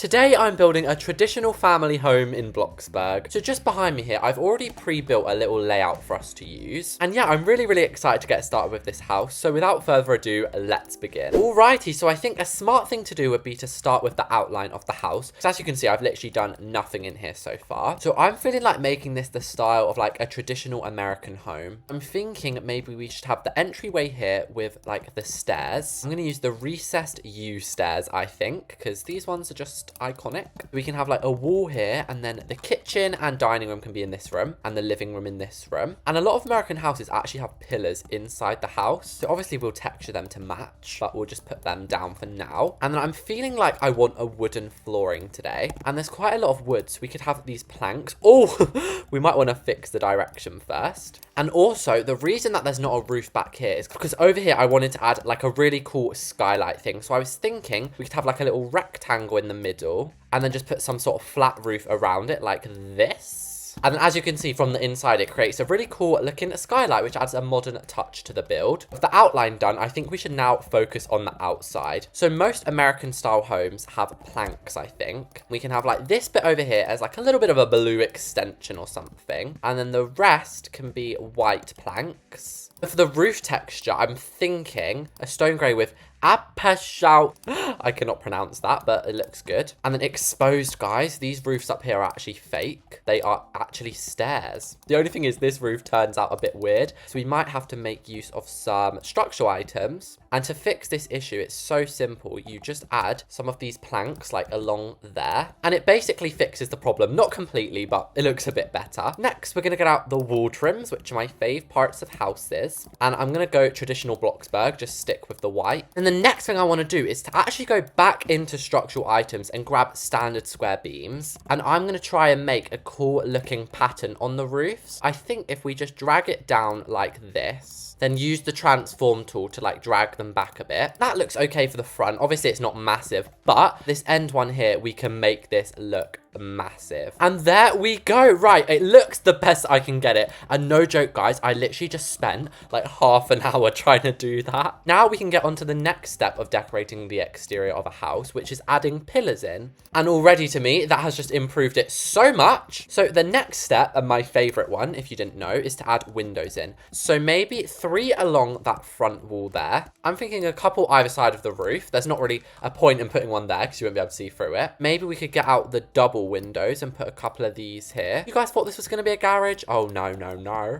Today I'm building a traditional family home in Bloxburg. So just behind me here, I've already pre-built a little layout for us to use. And yeah, I'm really excited to get started with this house. So without further ado, let's begin. Alrighty, so I think a smart thing to do would be to start with the outline of the house. Because as you can see, I've literally done nothing in here so far. So I'm feeling like making this the style of like a traditional American home. I'm thinking maybe we should have the entryway here with like the stairs. I'm going to use the recessed U stairs, I think, because these ones are just iconic. We can have like a wall here, and then the kitchen and dining room can be in this room, and the living room in this room. And a lot of American houses actually have pillars inside the house, so obviously we'll texture them to match, but we'll just put them down for now. And then I'm feeling like I want a wooden flooring today, and there's quite a lot of wood, so we could have these planks. Oh, we might want to fix the direction first. And also, the reason that there's not a roof back here is because over here I wanted to add like a really cool skylight thing. So I was thinking we could have like a little rectangle in the middle and then just put some sort of flat roof around it like this. And then as you can see from the inside, it creates a really cool looking skylight, which adds a modern touch to the build. With the outline done, I think we should now focus on the outside. So most American style homes have planks, I think. We can have like this bit over here as like a little bit of a blue extension or something. And then the rest can be white planks. For the roof texture, I'm thinking a stone grey with apeshau. I cannot pronounce that, but it looks good. And then exposed, guys. These roofs up here are actually fake. They are actually stairs. The only thing is this roof turns out a bit weird, so we might have to make use of some structural items. And to fix this issue, it's so simple. You just add some of these planks like along there, and it basically fixes the problem. Not completely, but it looks a bit better. Next, we're going to get out the wall trims, which are my fave parts of houses. And I'm going to go traditional Bloxburg, just stick with the white. And the next thing I want to do is to actually go back into structural items and grab standard square beams. And I'm going to try and make a cool looking pattern on the roofs. I think if we just drag it down like this, then use the transform tool to like drag them back a bit. That looks okay for the front. Obviously it's not massive, but this end one here, we can make this look massive. And there we go. Right, it looks the best I can get it. And no joke, guys, I literally just spent like half an hour trying to do that. Now we can get on to the next step of decorating the exterior of a house, which is adding pillars in. And already to me, that has just improved it so much. So the next step, and my favorite one, if you didn't know, is to add windows in. So maybe 3 along that front wall there. I'm thinking a couple either side of the roof. There's not really a point in putting one there because you won't be able to see through it. Maybe we could get out the double windows and put a couple of these here. You guys thought this was going to be a garage? Oh, no.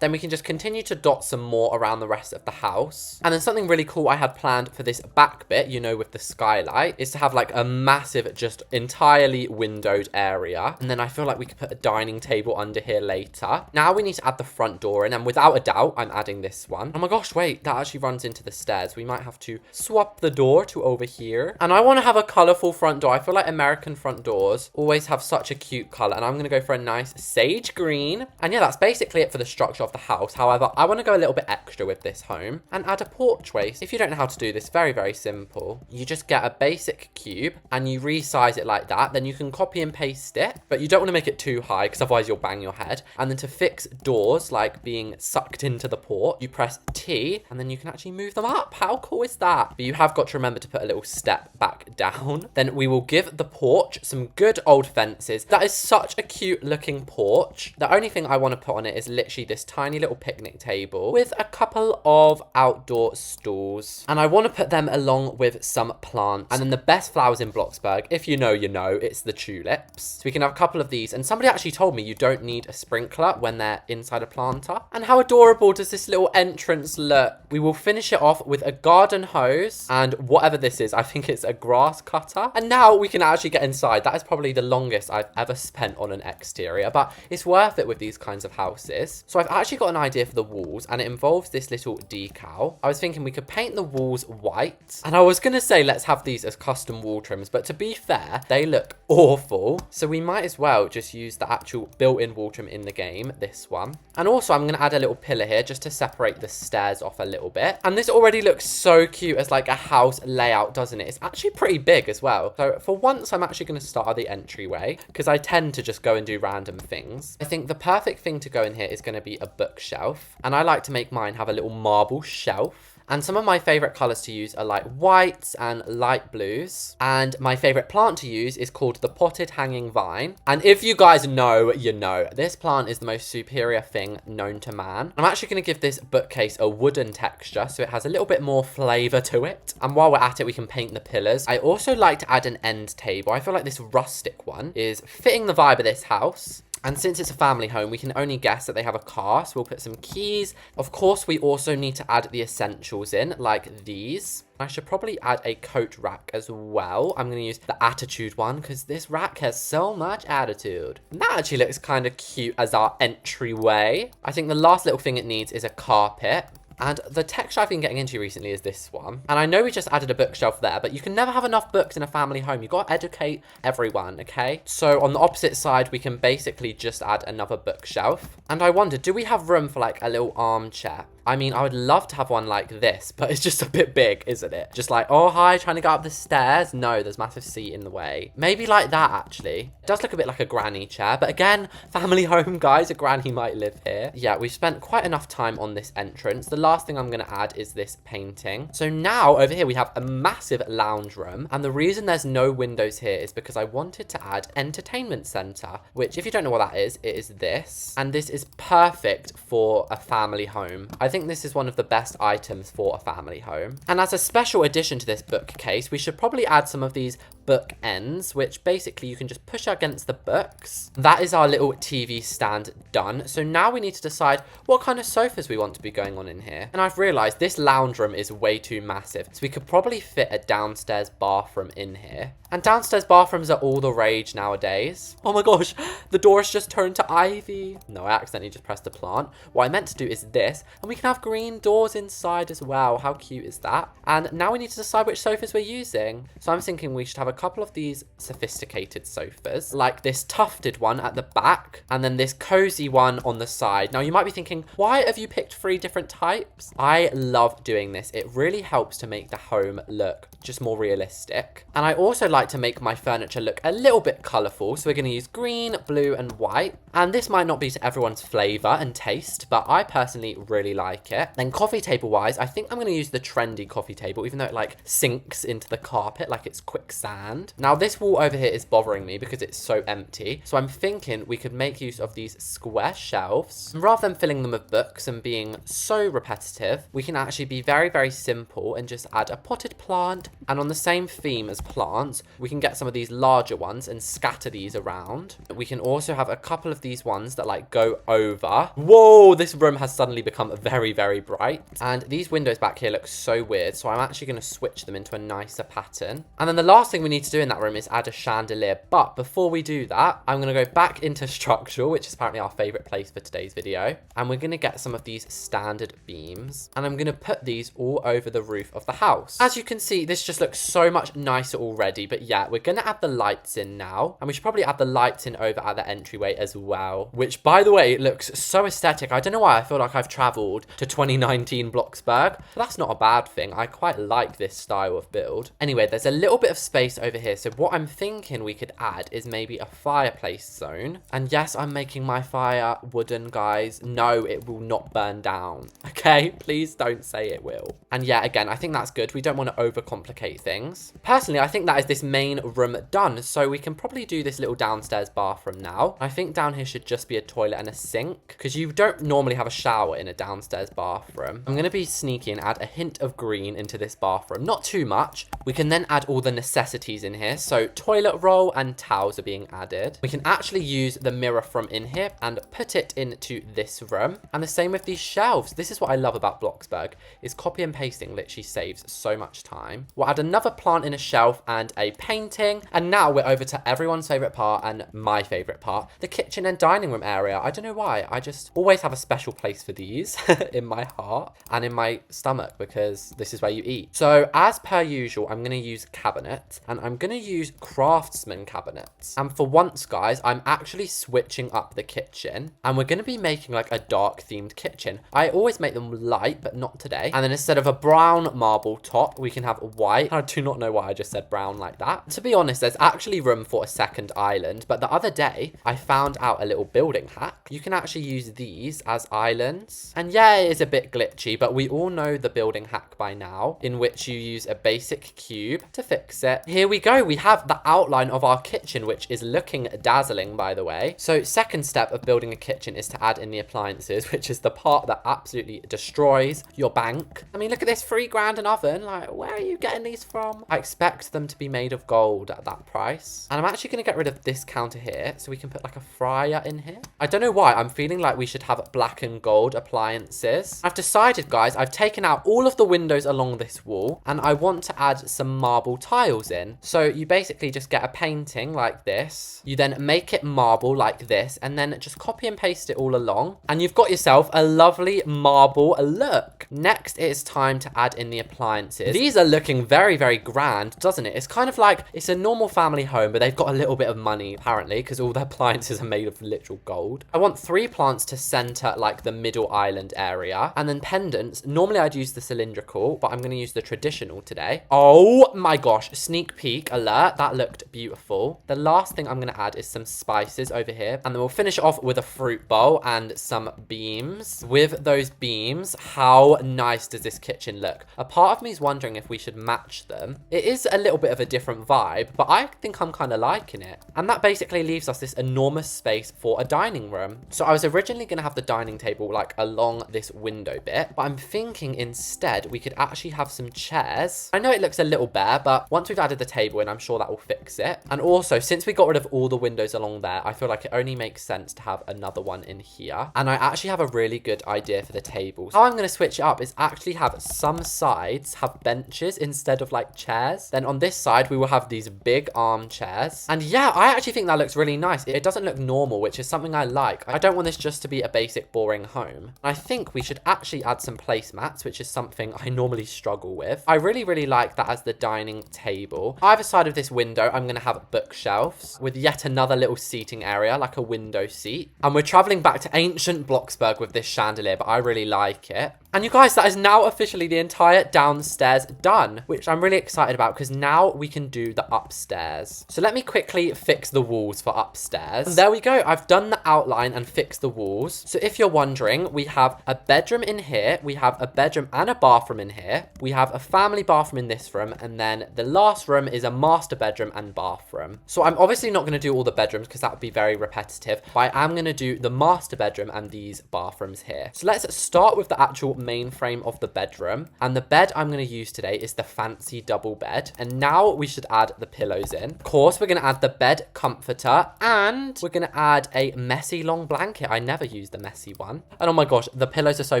Then we can just continue to dot some more around the rest of the house. And then something really cool I had planned for this back bit, you know, with the skylight, is to have like a massive, just entirely windowed area. And then I feel like we could put a dining table under here later. Now we need to add the front door in, and without a doubt, I'm adding this one. Oh my gosh, wait, that actually runs into the stairs. We might have to swap the door to over here. And I want to have a colorful front door. I feel like American front doors always have such a cute color, and I'm going to go for a nice sage green. And yeah, that's basically it for the structure of the house. However, I want to go a little bit extra with this home and add a porchway. If you don't know how to do this, very simple. You just get a basic cube and you resize it like that. Then you can copy and paste it, but you don't want to make it too high because otherwise you'll bang your head. And then to fix doors like being sucked into the port, you press T and then you can actually move them up. How cool is that? But you have got to remember to put a little step back down. Then we will give the porch some good old fences. That is such a cute looking porch. The only thing I want to put on it is literally this tiny little picnic table with a couple of outdoor stools. And I want to put them along with some plants. And then the best flowers in Bloxburg, if you know, you know, it's the tulips. So we can have a couple of these. And somebody actually told me you don't need a sprinkler when they're inside a planter. And how adorable does this little entrance look? We will finish it off with a garden hose and whatever this is. I think it's a grass cutter. And now we can actually get inside. That is probably the longest I've ever spent on an exterior, but it's worth it with these kinds of houses. So I've actually got an idea for the walls, and it involves this little decal. I was thinking we could paint the walls white, and I was going to say let's have these as custom wall trims, but to be fair, they look awful. So we might as well just use the actual built-in wall trim in the game, this one. And also I'm going to add a little pillar here just to separate the stairs off a little bit. And this already looks so cute as like a house layout, doesn't it? It's actually pretty big as well. So for once, I'm actually going to start at the entryway because I tend to just go and do random things. I think the perfect thing to go in here is going to be a bookshelf. And I like to make mine have a little marble shelf. And some of my favorite colors to use are like whites and light blues. And my favorite plant to use is called the potted hanging vine. And if you guys know, you know, this plant is the most superior thing known to man. I'm actually going to give this bookcase a wooden texture, so it has a little bit more flavor to it. And while we're at it, we can paint the pillars. I also like to add an end table. I feel like this rustic one is fitting the vibe of this house. And since it's a family home, we can only guess that they have a car, so we'll put some keys. Of course, we also need to add the essentials in, like these. I should probably add a coat rack as well. I'm going to use the attitude one because this rack has so much attitude. And that actually looks kind of cute as our entryway. I think the last little thing it needs is a carpet. And the texture I've been getting into recently is this one. And I know we just added a bookshelf there, but you can never have enough books in a family home. You've got to educate everyone, okay? So on the opposite side, we can basically just add another bookshelf. And I wonder, do we have room for like a little armchair? I mean, I would love to have one like this, but it's just a bit big, isn't it? Just like, oh, hi, trying to go up the stairs. No, there's a massive seat in the way. Maybe like that, actually. It does look a bit like a granny chair, but again, family home, guys, a granny might live here. Yeah, we've spent quite enough time on this entrance. The last thing I'm going to add is this painting. So now over here, we have a massive lounge room. And the reason there's no windows here is because I wanted to add entertainment center, which if you don't know what that is, it is this. And this is perfect for a family home. I think this is one of the best items for a family home. And as a special addition to this bookcase, we should probably add some of these book ends, which basically you can just push against the books. That is our little TV stand done. So now we need to decide what kind of sofas we want to be going on in here. And I've realized this lounge room is way too massive. So we could probably fit a downstairs bathroom in here. And downstairs bathrooms are all the rage nowadays. Oh my gosh, the door has just turned to ivy. No, I accidentally just pressed a plant. What I meant to do is this, and we can have green doors inside as well. How cute is that? And now we need to decide which sofas we're using. So I'm thinking we should have a couple of these sophisticated sofas, like this tufted one at the back, and then this cozy one on the side. Now you might be thinking, why have you picked 3 different types? I love doing this. It really helps to make the home look just more realistic. And I also like to make my furniture look a little bit colourful. So we're going to use green, blue and white. And this might not be to everyone's flavour and taste, but I personally really like it. Then coffee table wise, I think I'm going to use the trendy coffee table, even though it like sinks into the carpet like it's quicksand. Now this wall over here is bothering me because it's so empty. So I'm thinking we could make use of these square shelves. And rather than filling them with books and being so repetitive, we can actually be very, very simple and just add a potted plant. And on the same theme as plants, we can get some of these larger ones and scatter these around. We can also have a couple of these ones that like go over. Whoa, this room has suddenly become very, very bright. And these windows back here look so weird. So I'm actually going to switch them into a nicer pattern. And then the last thing we need to do in that room is add a chandelier. But before we do that, I'm going to go back into structural, which is apparently our favorite place for today's video. And we're going to get some of these standard beams. And I'm going to put these all over the roof of the house. As you can see, this just looks so much nicer already. But yeah, we're going to add the lights in now. And we should probably add the lights in over at the entryway as well. Which, by the way, looks so aesthetic. I don't know why I feel like I've traveled to 2019 BLOXBURG. But that's not a bad thing. I quite like this style of build. Anyway, there's a little bit of space over here. So what I'm thinking we could add is maybe a fireplace zone. And yes, I'm making my fire wooden, guys. No, it will not burn down. Okay, please don't say it will. And yeah, again, I think that's good. We don't want to overcomplicate things. Personally, I think that is this main room done. So we can probably do this little downstairs bathroom now. I think down here should just be a toilet and a sink because you don't normally have a shower in a downstairs bathroom. I'm going to be sneaky and add a hint of green into this bathroom. Not too much. We can then add all the necessities in here. So toilet roll and towels are being added. We can actually use the mirror from in here and put it into this room. And the same with these shelves. This is what I love about BLOXBURG is copy and pasting literally saves so much time. We'll add another plant in a shelf and a painting. And now we're over to everyone's favorite part and my favorite part, the kitchen and dining room area. I don't know why. I just always have a special place for these in my heart and in my stomach because this is where you eat. So as per usual, I'm going to use cabinets and I'm going to use craftsman cabinets. And for once, guys, I'm actually switching up the kitchen and we're going to be making like a dark themed kitchen. I always make them light, but not today. And then instead of a brown marble top, we can have white. I do not know why I just said brown like that. To be honest, there's actually room for a second island, but the other day I found out out a little building hack. You can actually use these as islands. And yeah, it is a bit glitchy, but we all know the building hack by now, in which you use a basic cube to fix it. Here we go. We have the outline of our kitchen, which is looking dazzling, by the way. So second step of building a kitchen is to add in the appliances, which is the part that absolutely destroys your bank. I mean, look at this, $3 an oven. Like, where are you getting these from? I expect them to be made of gold at that price. And I'm actually going to get rid of this counter here so we can put like a fryer in here. I don't know why. I'm feeling like we should have black and gold appliances. I've decided, guys, I've taken out all of the windows along this wall and I want to add some marble tiles in. So you basically just get a painting like this. You then make it marble like this and then just copy and paste it all along. And you've got yourself a lovely marble look. Next, it is time to add in the appliances. These are looking very, very grand, doesn't it? It's kind of like it's a normal family home, but they've got a little bit of money apparently because all their appliances are made of literal gold. I want 3 plants to center like the middle island area, and then pendants. Normally I'd use the cylindrical, but I'm going to use the traditional today. Oh my gosh, sneak peek alert. That looked beautiful. The last thing I'm going to add is some spices over here, and then we'll finish off with a fruit bowl and some beams. With those beams, how nice does this kitchen look? A part of me is wondering if we should match them. It is a little bit of a different vibe, but I think I'm kind of liking it. And that basically leaves us this enormous space for a dining room. So I was originally going to have the dining table like along this window bit, but I'm thinking instead we could actually have some chairs. I know it looks a little bare, but once we've added the table in, I'm sure that will fix it. And also, since we got rid of all the windows along there, I feel like it only makes sense to have another one in here. And I actually have a really good idea for the tables. How I'm going to switch it up is actually have some sides have benches instead of like chairs. Then on this side, we will have these big armchairs. And yeah, I actually think that looks really nice. It doesn't look normal, which is something I like. I don't want this just to be a basic, boring home. I think we should actually add some placemats, which is something I normally struggle with. I really, really like that as the dining table. Either side of this window, I'm going to have bookshelves with yet another little seating area, like a window seat. And we're traveling back to ancient Bloxburg with this chandelier, but I really like it. And you guys, that is now officially the entire downstairs done, which I'm really excited about because now we can do the upstairs. So let me quickly fix the walls for upstairs. And there we go. I've done the outline and fixed the walls. So if you're wondering, we have a bedroom in here. We have a bedroom and a bathroom in here. We have a family bathroom in this room. And then the last room is a master bedroom and bathroom. So I'm obviously not going to do all the bedrooms because that would be very repetitive. But I am going to do the master bedroom and these bathrooms here. So let's start with the actual main frame of the bedroom, and the bed I'm going to use today is the fancy double bed. And now we should add the pillows in. Of course, we're going to add the bed comforter, and we're going to add a messy long blanket. I never use the messy one. And oh my gosh, the pillows are so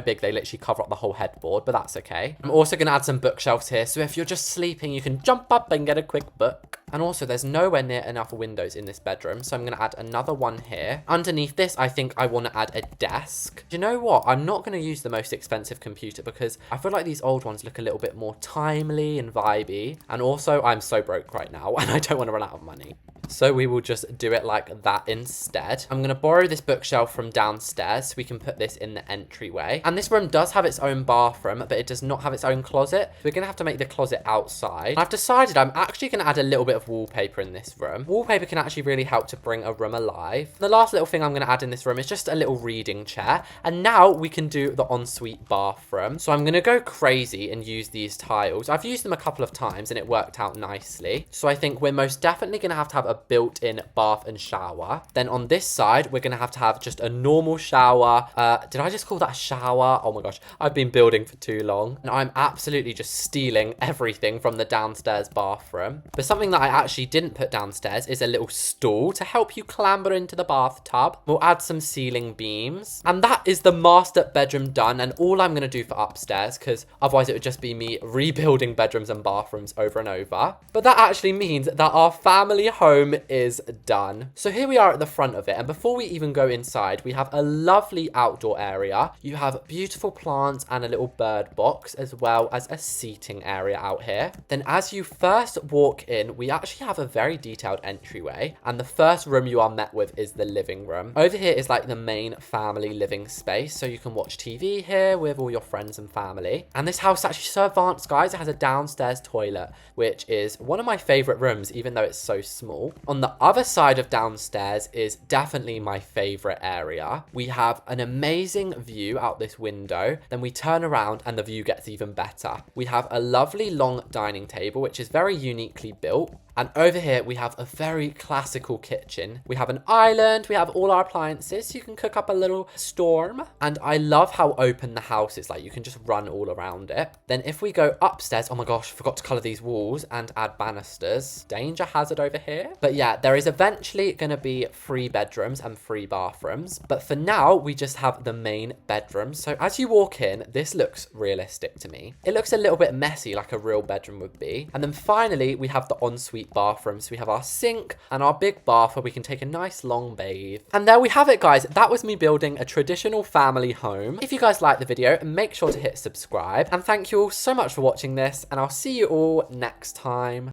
big they literally cover up the whole headboard, but that's okay. I'm also going to add some bookshelves here, so if you're just sleeping, you can jump up and get a quick book. And also, there's nowhere near enough windows in this bedroom, so I'm going to add another one here. Underneath this, I think I want to add a desk. Do you know what? I'm not going to use the most expensive computer because I feel like these old ones look a little bit more timely and vibey. And also, I'm so broke right now, and I don't want to run out of money. So we will just do it like that instead. I'm going to borrow this bookshelf from downstairs so we can put this in the entryway. And this room does have its own bathroom, but it does not have its own closet. We're going to have to make the closet outside. I've decided I'm actually going to add a little bit of wallpaper in this room. Wallpaper can actually really help to bring a room alive. The last little thing I'm going to add in this room is just a little reading chair. And now we can do the ensuite bathroom. So I'm going to go crazy and use these tiles. I've used them a couple of times and it worked out nicely. So I think we're most definitely going to have a built-in bath and shower. Then on this side, we're going to have just a normal shower. Did I just call that a shower? Oh my gosh, I've been building for too long. And I'm absolutely just stealing everything from the downstairs bathroom. But something that I actually didn't put downstairs is a little stool to help you clamber into the bathtub. We'll add some ceiling beams. And that is the master bedroom done. And all I'm going to do for upstairs, because otherwise it would just be me rebuilding bedrooms and bathrooms over and over. But that actually means that our family home is done. So here we are at the front of it, and before we even go inside, we have a lovely outdoor area. You have beautiful plants and a little bird box, as well as a seating area out here. Then as you first walk in, we actually have a very detailed entryway, and the first room you are met with is the living room. Over here is like the main family living space, so you can watch TV here with all your friends and family. And this house is actually so advanced, guys. It has a downstairs toilet, which is one of my favorite rooms, even though it's so small. On the other side of downstairs is definitely my favorite area. We have an amazing view out this window. Then we turn around and the view gets even better. We have a lovely long dining table, which is very uniquely built. And over here, we have a very classical kitchen. We have an island. We have all our appliances, so you can cook up a little storm. And I love how open the house is. Like, you can just run all around it. Then if we go upstairs, oh my gosh, forgot to color these walls and add banisters. Danger hazard over here. But yeah, there is eventually going to be 3 bedrooms and 3 bathrooms. But for now, we just have the main bedroom. So as you walk in, this looks realistic to me. It looks a little bit messy, like a real bedroom would be. And then finally, we have the ensuite bathroom. So we have our sink and our big bath where we can take a nice long bathe. And there we have it, guys. That was me building a traditional family home. If you guys liked the video, make sure to hit subscribe. And thank you all so much for watching this, and I'll see you all next time.